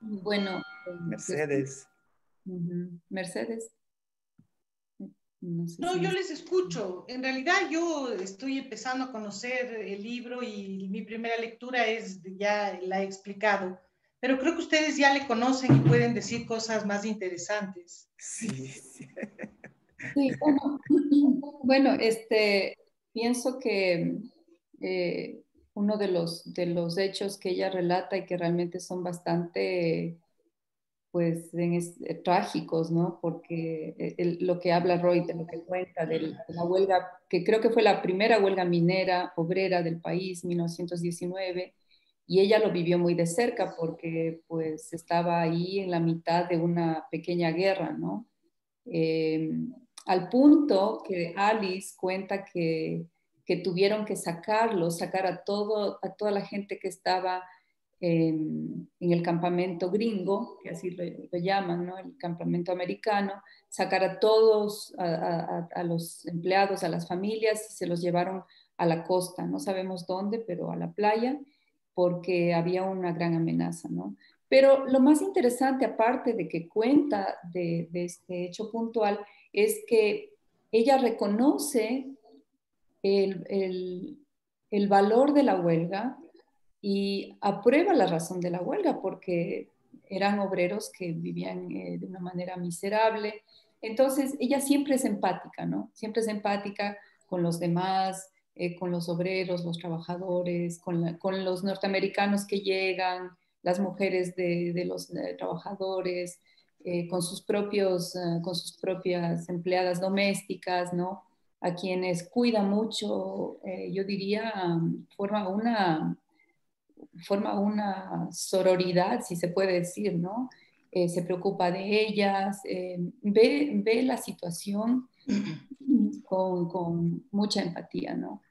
Bueno, Mercedes. Mercedes. No sé No, si yo les escucho. En realidad yo estoy empezando a conocer el libro y mi primera lectura ya la he explicado, pero creo que ustedes ya le conocen y pueden decir cosas más interesantes. Sí. Sí, bueno, pienso que uno de los hechos que ella relata y que realmente son bastante pues trágicos, ¿no? Porque lo que habla Roy, de lo que cuenta de la huelga, que creo que fue la primera huelga minera obrera del país, 1919, y ella lo vivió muy de cerca porque pues estaba ahí en la mitad de una pequeña guerra, ¿no? Eh, Al punto que Alice cuenta que tuvieron que sacar a toda la gente que estaba en el campamento gringo, que así lo llaman, ¿no? El campamento americano, sacar a todos, a los empleados, a las familias, y se los llevaron a la costa, no sabemos dónde, pero a la playa, porque había una gran amenaza, ¿no? Pero lo más interesante, aparte de que cuenta de este hecho puntual, es que ella reconoce el valor de la huelga y aprueba la razón de la huelga porque eran obreros que vivían de una manera miserable. Entonces, ella siempre es empática, ¿no? Siempre es empática con los demás, con los obreros, los trabajadores, con los norteamericanos que llegan, las mujeres de los trabajadores, con sus propias empleadas domésticas, ¿no? A quienes cuida mucho, yo diría, forma una sororidad, si se puede decir, ¿no? Se preocupa de ellas, ve la situación con mucha empatía, ¿no?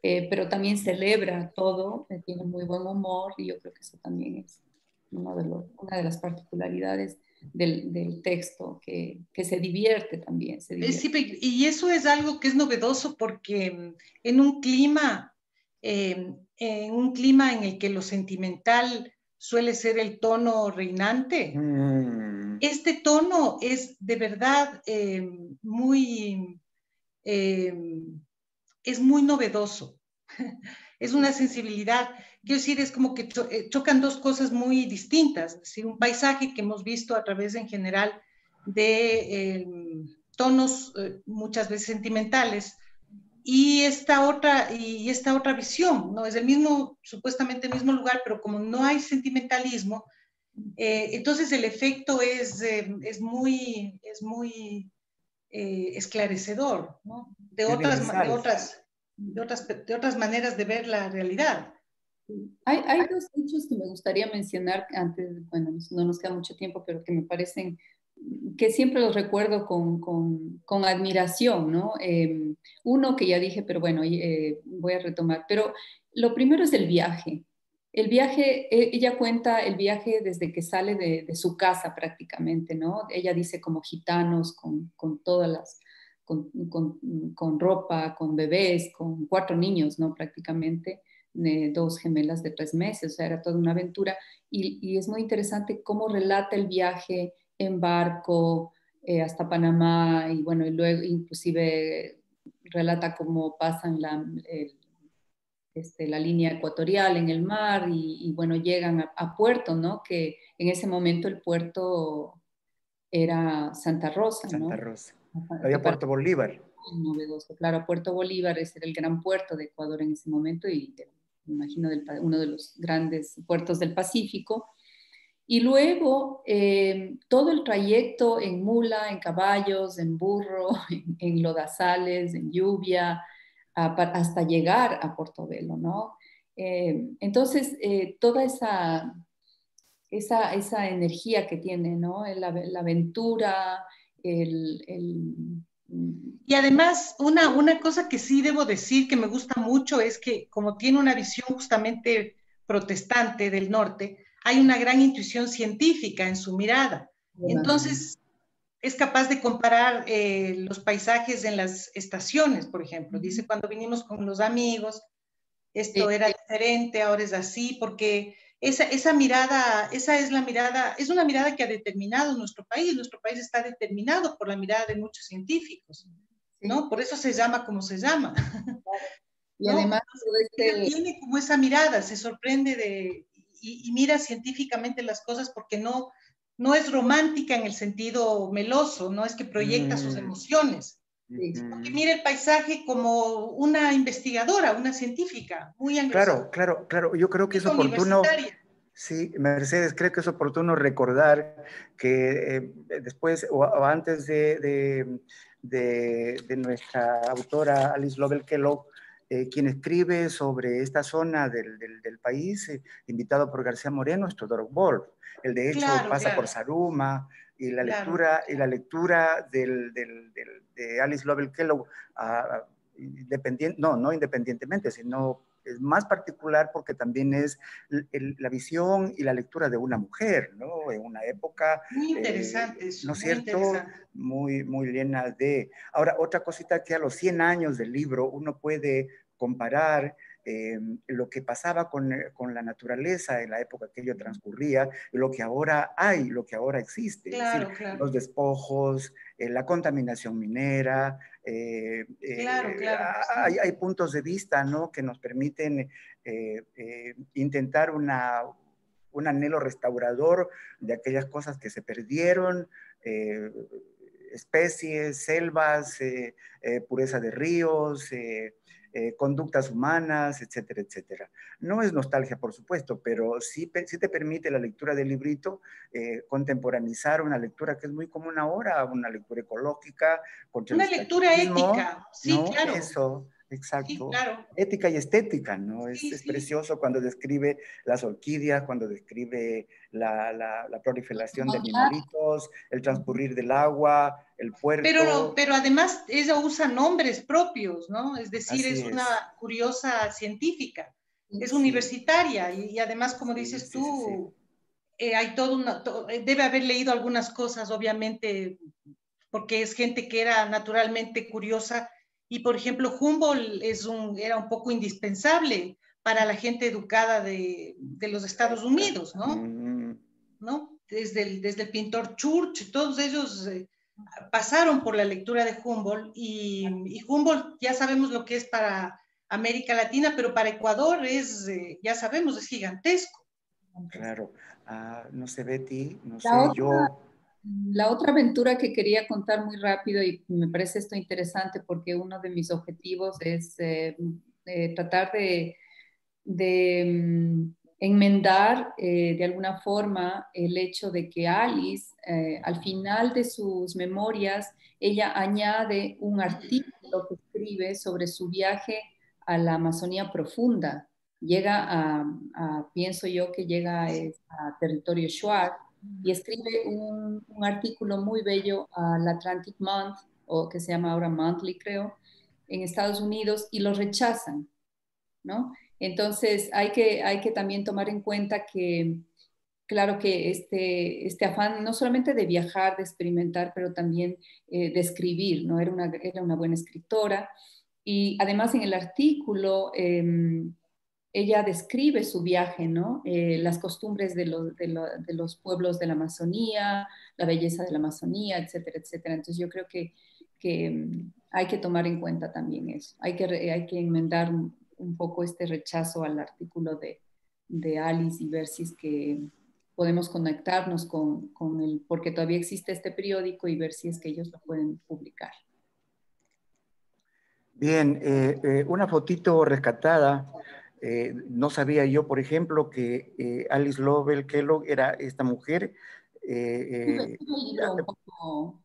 Pero también celebra todo, tiene muy buen humor y yo creo que eso también es una de las particularidades del texto, que se divierte también. Se divierte. Sí, y eso es algo que es novedoso porque en un clima en el que lo sentimental suele ser el tono reinante, este tono es de verdad es muy novedoso. Es una sensibilidad quiero decir, es como que chocan dos cosas muy distintas, es decir, un paisaje que hemos visto a través en general de tonos muchas veces sentimentales, y esta otra visión, ¿no? Es el mismo, supuestamente el mismo lugar, pero como no hay sentimentalismo, entonces el efecto es muy esclarecedor, ¿no? De universal. otras maneras de ver la realidad. Hay dos hechos que me gustaría mencionar antes, bueno, no nos queda mucho tiempo, pero que me parecen que siempre los recuerdo con admiración, ¿no? Uno que ya dije, pero bueno, voy a retomar. Pero lo primero es el viaje. El viaje, ella cuenta el viaje desde que sale de su casa prácticamente, ¿no? Ella dice como gitanos, con todas las, con ropa, con bebés, con 4 niños, ¿no? Prácticamente, 2 gemelas de 3 meses, o sea, era toda una aventura. Y es muy interesante cómo relata el viaje en barco hasta Panamá y bueno, y luego inclusive relata cómo pasan la línea ecuatorial en el mar y bueno, llegan a puerto, ¿no? Que en ese momento el puerto era Santa Rosa, Santa ¿no? Rosa. Que Había para Puerto Bolívar. novedoso. Claro, Puerto Bolívar ese era el gran puerto de Ecuador en ese momento y me imagino uno de los grandes puertos del Pacífico. Y luego todo el trayecto en mula, en caballos, en burro, en lodazales, en lluvia, hasta llegar a Portobelo, ¿no? Entonces, toda esa energía que tiene, ¿no? La aventura, Y además, una cosa que sí debo decir que me gusta mucho es que como tiene una visión justamente protestante del norte, hay una gran intuición científica en su mirada. Entonces, es capaz de comparar los paisajes en las estaciones, por ejemplo. Dice, cuando vinimos con los amigos, esto era diferente, ahora es así, porque esa mirada, esa es la mirada, es una mirada que ha determinado nuestro país está determinado por la mirada de muchos científicos, ¿no? Por eso se llama como se llama, y ¿no? además Ella tiene como esa mirada, se sorprende y mira científicamente las cosas porque no es romántica en el sentido meloso, no es que proyecta sus emociones, sino que mira el paisaje como una investigadora, una científica, muy anglosajona. Claro. Yo creo que es oportuno. Sí, Mercedes, creo que es oportuno recordar que después o antes de nuestra autora Alice Lovell Kellogg, quien escribe sobre esta zona del país, invitado por García Moreno, es Todorov Wolff. Él de hecho pasa por Zaruma, y la lectura de Alice Lovell Kellogg, no independientemente, sino es más particular porque también es la visión y la lectura de una mujer, ¿no? En una época, muy interesante ¿no es cierto? Muy llena de... Ahora, otra cosita que a los 100 años del libro uno puede comparar lo que pasaba con la naturaleza en la época que ello transcurría, lo que ahora hay, lo que ahora existe, es decir, los despojos, la contaminación minera, hay puntos de vista, ¿no? Que nos permiten intentar un anhelo restaurador de aquellas cosas que se perdieron, especies, selvas, pureza de ríos, conductas humanas, etcétera, etcétera. No es nostalgia, por supuesto, pero sí te permite la lectura del librito contemporaneizar una lectura que es muy común ahora, una lectura ecológica, contra una lectura ética, sí, ¿no? claro. Eso, exacto. Sí, claro. Ética y estética, ¿no? Sí, es precioso cuando describe las orquídeas, cuando describe la proliferación de animalitos, el transcurrir del agua, el puerto. Pero además ella usa nombres propios, ¿no? Es decir, Así es una curiosa científica, es universitaria y además, como dices tú, hay debe haber leído algunas cosas, obviamente, porque es gente que era naturalmente curiosa y, por ejemplo, Humboldt era un poco indispensable para la gente educada de los Estados Unidos, ¿no? ¿No? Desde el pintor Church, todos ellos pasaron por la lectura de Humboldt y Humboldt ya sabemos lo que es para América Latina, pero para Ecuador es, ya sabemos, es gigantesco. Claro. No sé, Betty, no sé, La otra aventura que quería contar muy rápido, y me parece esto interesante porque uno de mis objetivos es tratar de enmendar de alguna forma el hecho de que Alice, al final de sus memorias, ella añade un artículo que escribe sobre su viaje a la Amazonía profunda. Llega pienso yo que llega a territorio Shuar y escribe un artículo muy bello al Atlantic Month, o que se llama ahora Monthly, creo, en Estados Unidos, y lo rechazan, ¿no? Entonces hay que también tomar en cuenta que, claro que este afán no solamente de viajar, de experimentar, pero también de escribir, ¿no? Era una buena escritora. Y además en el artículo ella describe su viaje, ¿no? Las costumbres de los pueblos de la Amazonía, la belleza de la Amazonía, etcétera, etcétera. Entonces yo creo que hay que tomar en cuenta también eso. Hay que enmendar un poco este rechazo al artículo de Alice y ver si es que podemos conectarnos con porque todavía existe este periódico, y ver si es que ellos lo pueden publicar. Bien, una fotito rescatada. No sabía yo, por ejemplo, que Alice Lovell Kellogg era esta mujer. El libro un poco,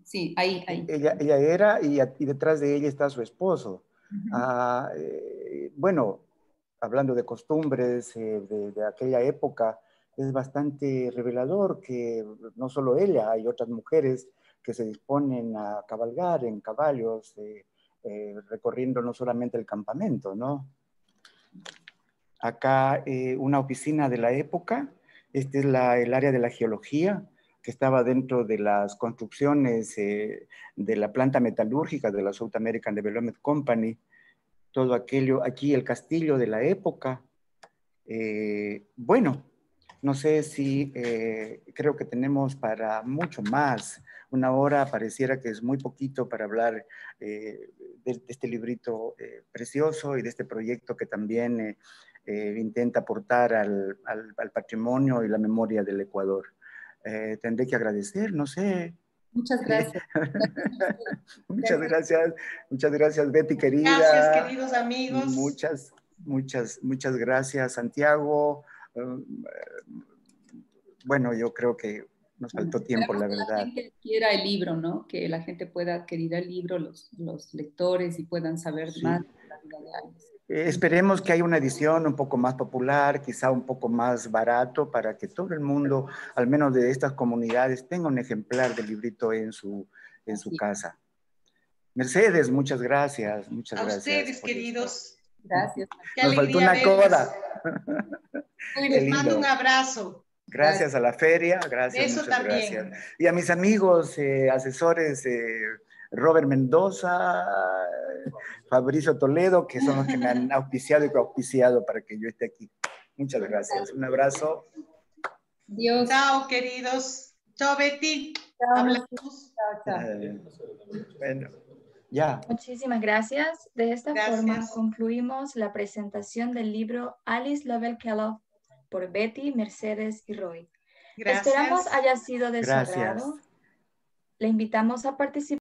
sí, ahí. Ella era, y detrás de ella está su esposo. Bueno, hablando de costumbres de aquella época, es bastante revelador que no solo ella, hay otras mujeres que se disponen a cabalgar en caballos, recorriendo no solamente el campamento, ¿no? Acá una oficina de la época, este es el área de la geología, que estaba dentro de las construcciones de la planta metalúrgica de la South American Development Company, todo aquello, aquí el castillo de la época. Bueno, no sé si creo que tenemos para mucho más. Una hora pareciera que es muy poquito para hablar de este librito precioso y de este proyecto que también intenta aportar al patrimonio y la memoria del Ecuador. Tendré que agradecer, no sé. Muchas gracias. Muchas gracias, Betty, querida. Gracias, queridos amigos. Muchas gracias, Santiago. Bueno, yo creo que nos faltó tiempo, la verdad. Que la gente adquiera el libro, ¿no? Que la gente pueda adquirir el libro, los lectores, y puedan saber más de la vida de Alice. Esperemos que haya una edición un poco más popular, quizá un poco más barato, para que todo el mundo, al menos de estas comunidades, tenga un ejemplar del librito en su casa. Mercedes, muchas gracias. Muchas gracias. A ustedes, queridos. Gracias. Nos faltó una coda. Les mando un abrazo. Gracias a la feria, gracias. Eso muchas también. Gracias. Y a mis amigos, asesores, Robert Mendoza, Fabricio Toledo, que son los que me han auspiciado y coauspiciado para que yo esté aquí. Muchas gracias. Un abrazo. Dios. Chao, queridos. Chao, Betty. Chao. Hablamos. Chao. Bueno, ya. Muchísimas gracias. De esta forma concluimos la presentación del libro Alice Lovell Kellogg por Betty, Mercedes y Roy. Gracias. Esperamos haya sido de su agrado. Le invitamos a participar